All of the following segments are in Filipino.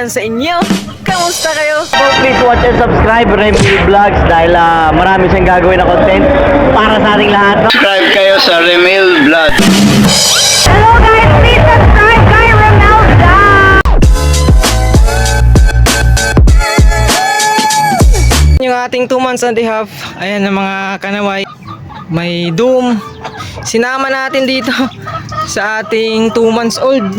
yan sa inyo. Kamusta kayo? So please watch and subscribe Remil Vlogs dahil marami siyang gagawin na content para sa ating lahat. Subscribe kayo sa Remil Vlogs. Hello guys, please subscribe kay Romelda. Yung ating 2 months and a half, ayan na mga kanaway, may doom. Sinama natin dito sa ating 2 months old.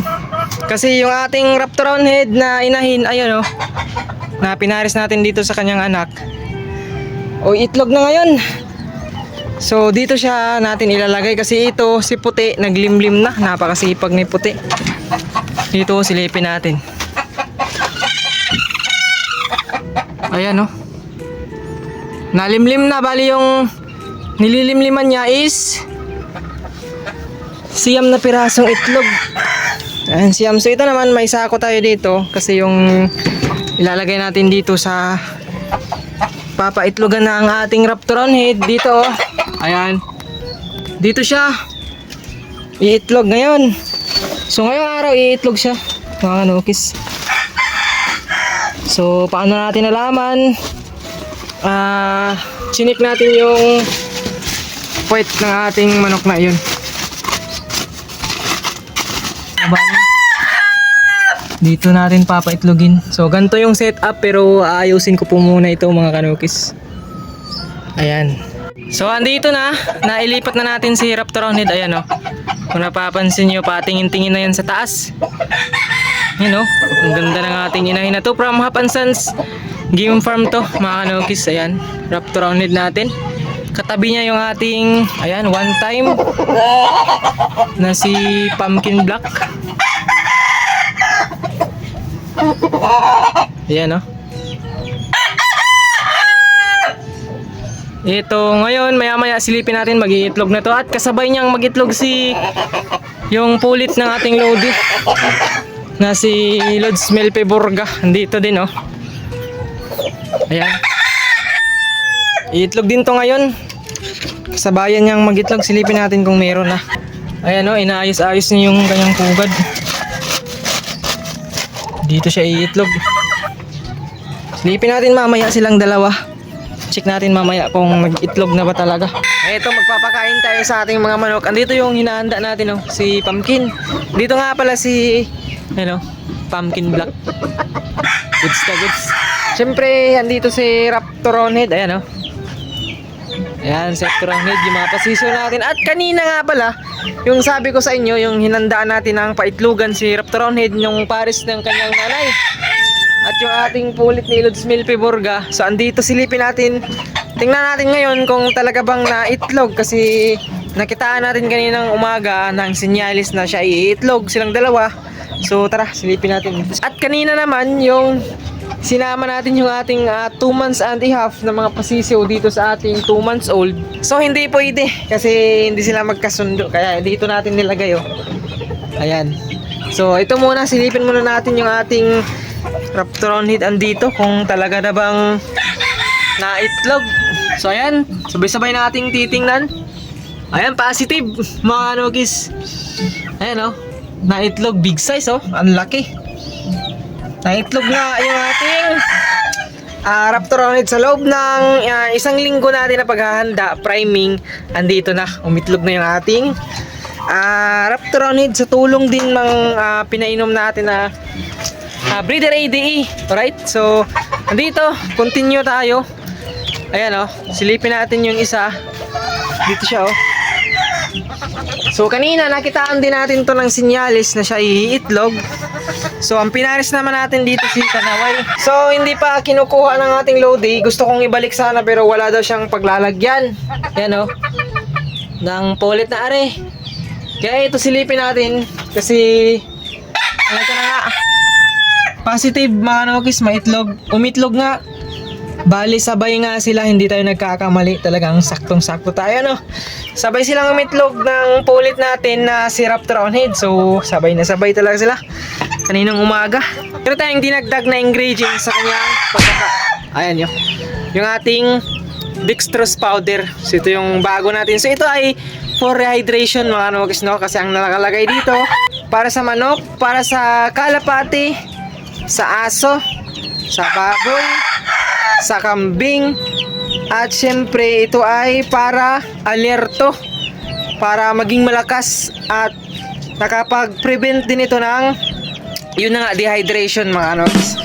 Kasi yung ating raptor round head na inahin, ayun oh, na pinaris natin dito sa kanyang anak. O itlog na ngayon. So dito siya natin ilalagay kasi ito si Puti naglimlim na, napakasipag ni Puti. Dito silipin natin. Ayan oh. Nalimlim na, bali yung nililimliman niya is siyam na pirasong itlog. Ayan, siyam. So ito naman may sako tayo dito kasi yung ilalagay natin dito sa papaitlogan na ang ating raptor head dito oh. Ayan. Dito siya iitlog ngayon. So ngayong araw iitlog siya mga kanukis. So paano natin nalaman? Chinik natin yung puwet ng ating manok na yun. Dito natin papaitlogin. So ganito yung setup pero aayusin ko po muna ito mga kanukis. Ayan. So andito na, nailipat na natin si raptor round head. Ayan o. Kung napapansin nyo, patingin-tingin na yan sa taas. Ayan o. Ang ganda ng ating inahin na to from Hap and Sons Game Farm to mga kanukis. Ayan. Raptor round head natin. Katabi niya yung ating, ayan, one time na si Pumpkin Black. Ayan o. Ito ngayon maya maya silipin natin, mag-iitlog na to. At kasabay niyang mag-itlog yung pulit ng ating Lodi na si Lods Melpeborga. Andito din oh. Ayan. Iitlog din to ngayon. Kasabayan niyang mag-itlog, silipin natin kung meron na. Ayan oh, inaayos-ayos niya yung kanyang pugad. Dito siya iitlog. Silipin natin mamaya silang dalawa. Check natin mamaya kung mag-itlog na ba talaga. Ito, magpapakain tayo sa ating mga manok. Andito yung hinahanda natin oh, si Pumpkin. Dito nga pala si ano, Pumpkin Black. Goods na goods. Siyempre, andito si Raptor round head. Ayan oh. Ayan, si Raptor round head, yung mga pasisyo natin. At kanina nga pala, yung sabi ko sa inyo, yung hinandaan natin ng paitlugan si Raptor round head, yung pares ng kanyang nanay. At yung ating pulit ni Lods Melpeborga. So andito silipin natin. Tingnan natin ngayon kung talaga bang naitlog. Kasi nakitaan natin kaninang umaga ng sinyalis na siya iitlog silang dalawa. So tara, silipin natin. At kanina naman yung sinama natin yung ating 2 months and a half na mga pasisiw dito sa ating 2 months old. So hindi pwede kasi hindi sila magkasundo. Kaya dito natin nilagay oh. Ayan. So ito muna, silipin muna natin yung ating raptor round head andito kung talaga na bang naitlog. So ayan, sabay-sabay nating titingnan. Ayan, positive mga kanukis. Ayan oh, naitlog, big size oh, ang laki. Naitlog na yung ating raptor round head sa loob ng 1 linggo natin na paghahanda, priming. Andito na, umitlog na yung ating raptor round head sa tulong din ng pinainom natin na breeder ADE. Alright, so andito, continue tayo. Ayan oh, silipin natin yung isa. Dito siya oh. So kanina nakitaan din natin to ng sinyalis na siya iitlog. So ang pinares naman natin dito si Kanaway. So hindi pa kinukuha ng ating Lodi. Gusto kong ibalik sana pero wala daw siyang paglalagyan. Ayan oh, ng pulit na are. Kaya ito silipin natin kasi ano ito na nga, positive mga kanukis, maitlog. Umitlog nga. Bali sabay nga sila, hindi tayo nagkakamali. Talagang saktong-sakto tayo no. Sabay silang umitlog ng pulit natin na si Raptor round head. So sabay na sabay talaga sila kaninang umaga. Pero tayong dinagdag na ingredients sa kanyang pagkaka. Ayan yun, yung ating dextrose powder. So ito yung bago natin. So ito ay for rehydration mga kanukis no. Kasi ang nakalagay dito, para sa manok, para sa kalapati, sa aso, sa baboy, sa kambing, at syempre ito ay para alerto, para maging malakas at nakapag-prevent din ito ng yun na nga, dehydration mga anoks.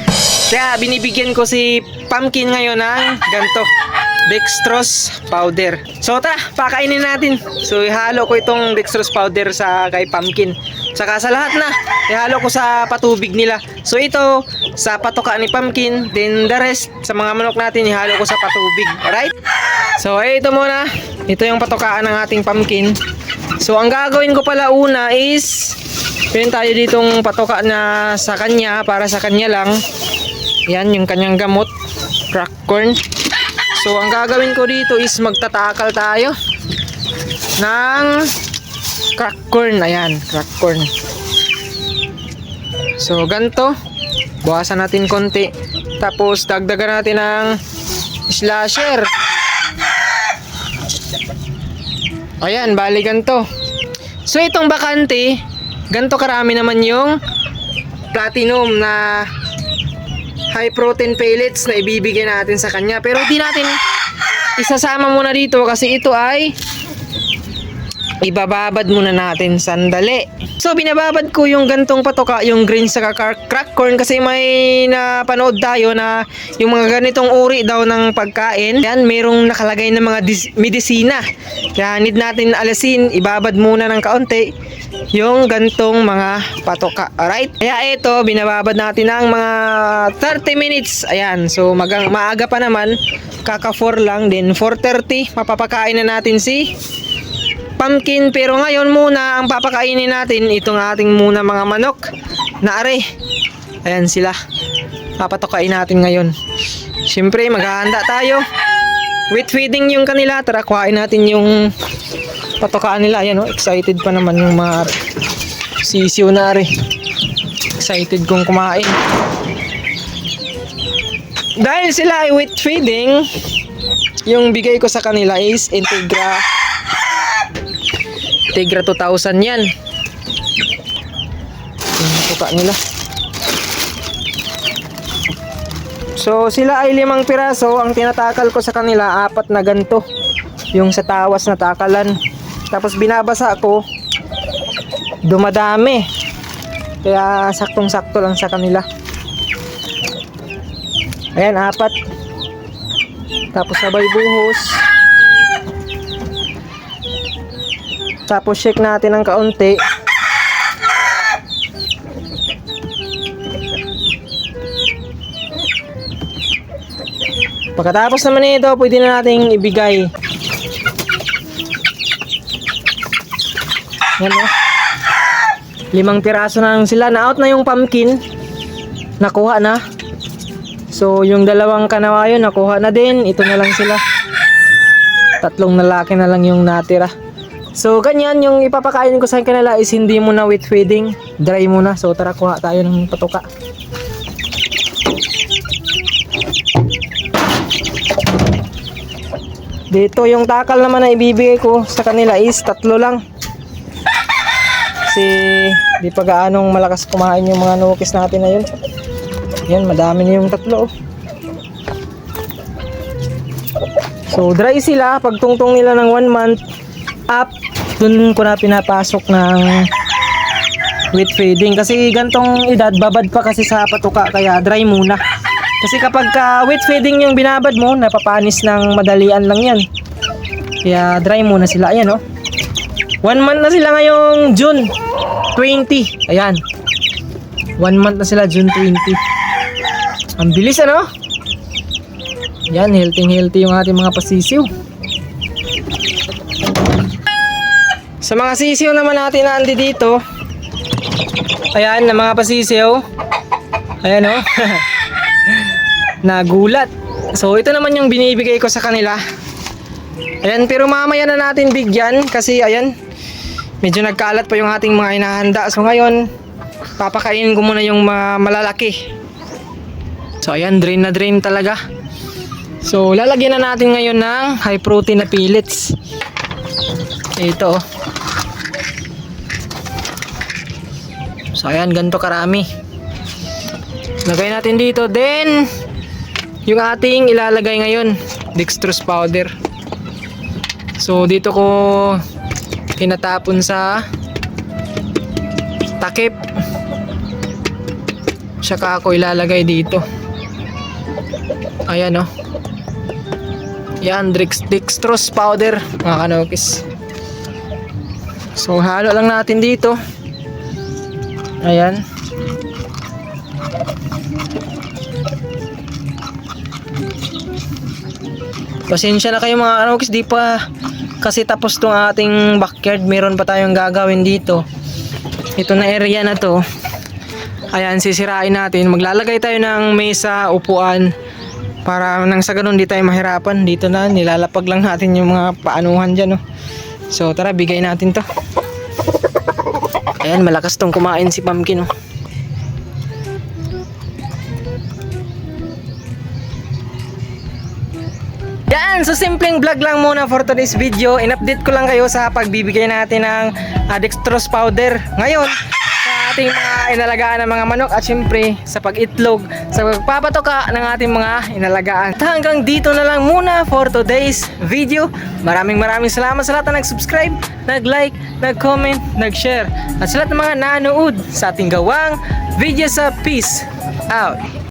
Kaya binibigyan ko si Pumpkin ngayon ng ganito, dextrose powder. So pakainin natin. So ihalo ko itong dextrose powder sa kay Pumpkin. Saka sa lahat na, ihalo ko sa patubig nila. So ito, sa patoka ni Pumpkin, then the rest, sa mga manok natin, ihalo ko sa patubig. Alright? So ito muna, ito yung patokaan ng ating Pumpkin. So ang gagawin ko pala una is, meron tayo ditong patoka na sa kanya, para sa kanya lang. Yan, yung kanyang gamot, crack corn. So ang gagawin ko dito is magtatakal tayo ng crack corn. Ayan, crack corn. So ganito, bawasan natin konti, tapos dagdagan natin ng slasher. Ayan, bali ganito. So itong bakante, ganito karami naman yung platinum na high protein pellets na ibibigay natin sa kanya. Pero di natin isasama muna dito kasi ito ay ibababad muna natin sandali. So binababad ko yung gantong patoka, yung green sa crack corn, kasi may napanood tayo na yung mga ganitong uri daw ng pagkain, yan merong nakalagay na mga medisina. Kaya need natin alasin, ibabad muna ng kaunti yung gantong mga patoka. Alright? Kaya ito, binababad natin ng mga 30 minutes. Ayan, so maaga pa naman, kaka 4 lang, then 4:30 mapapakain na natin si Pumpkin. Pero ngayon muna, ang papakainin natin itong ating muna mga manok na are. Ayan sila, papatokain natin ngayon. Siyempre maghahanda tayo, with feeding yung kanila. Tara, kuhain natin yung patokaan nila. Ayan, oh, excited pa naman yung mga sisiw na are. Excited kong kumain. Dahil sila ay with feeding, yung bigay ko sa kanila is Integra 2000 yan. Yung patoka nila. So sila ay 5 piraso. Ang tinatakal ko sa kanila, 4 na ganito, yung sa tawas na takalan. Tapos binabasa ko, dumadami, kaya saktong sakto lang sa kanila. Ayan, 4. Tapos sabay buhos. Tapos shake natin ng kaunti. Pagkatapos naman nito, pwede na nating ibigay. Yan, oh. 5 piraso na lang sila. Na-out na yung Pumpkin, nakuha na. So yung 2 kanawayo nakuha na din. Ito na lang sila. 3 lalaki na lang yung natira. So ganyan yung ipapakain ko sa kanila is hindi muna with feeding, dry muna. So tara, kuha tayo ng patoka. Dito yung takal naman na ibibigay ko sa kanila is 3 lang. Kasi di pa gaanong malakas kumain yung mga nukis natin na yun. Yan, madami na yung 3. So dry sila. Pag tungtong nila ng 1 month up, dun ko na pinapasok ng with feeding. Kasi gantong edad, babad pa kasi sa patuka, kaya dry muna. Kasi kapag with feeding yung binabad mo, napapanis ng madalian lang yan. Kaya dry muna sila. Ayan, oh. 1 month na sila ngayong June 20. Ayan, 1 month na sila, June 20. Ang bilis, ano? Yan, healthy yung ating mga pasisiw. Sa mga sisiw naman natin na andi dito, ayan, na mga pasisiw. Ayan, oh. Nagulat. So ito naman yung binibigay ko sa kanila. Ayan, pero mamaya na natin bigyan kasi ayan, medyo nagkalat pa yung ating mga inahanda. So ngayon, papakainin ko muna yung malalaki. So ayan, drain na drain talaga. So lalagyan na natin ngayon ng high protein na pellets. Ito, oh. So ayan, ganito karami. Lagay natin dito. Then, yung ating ilalagay ngayon, dextrose powder. So, dito ko tinatapon sa takip. Tsaka ako ilalagay dito. Ayan, oh. Yan, dextrose powder, mga kanokis. So, halo lang natin dito. Ayan. Pasensya na kayo mga kanokis, di pa kasi tapos tong ating backyard. Meron pa tayong gagawin dito. Ito na area na to. Ayan, sisirain natin. Maglalagay tayo ng mesa, upuan, para nang sa ganun di tayo mahirapan. Dito na, nilalapag lang natin yung mga paanuhan dyan, oh. So tara, bigay natin to. Ayan, malakas tong kumain si Pumpkin, oh. Yan, so simpleng vlog lang muna for today's video. In-update ko lang kayo sa pagbibigay natin ng dextrose powder ngayon sa ating mga inalagaan ng mga manok, at syempre sa pag-itlog, sa pagpapatoka ng ating mga inalagaan. At hanggang dito na lang muna for today's video. Maraming salamat sa lahat na nag-subscribe, nag-like, nag-comment, nag-share, at sa lahat ng mga nanood sa ating gawang video sa Peace Out.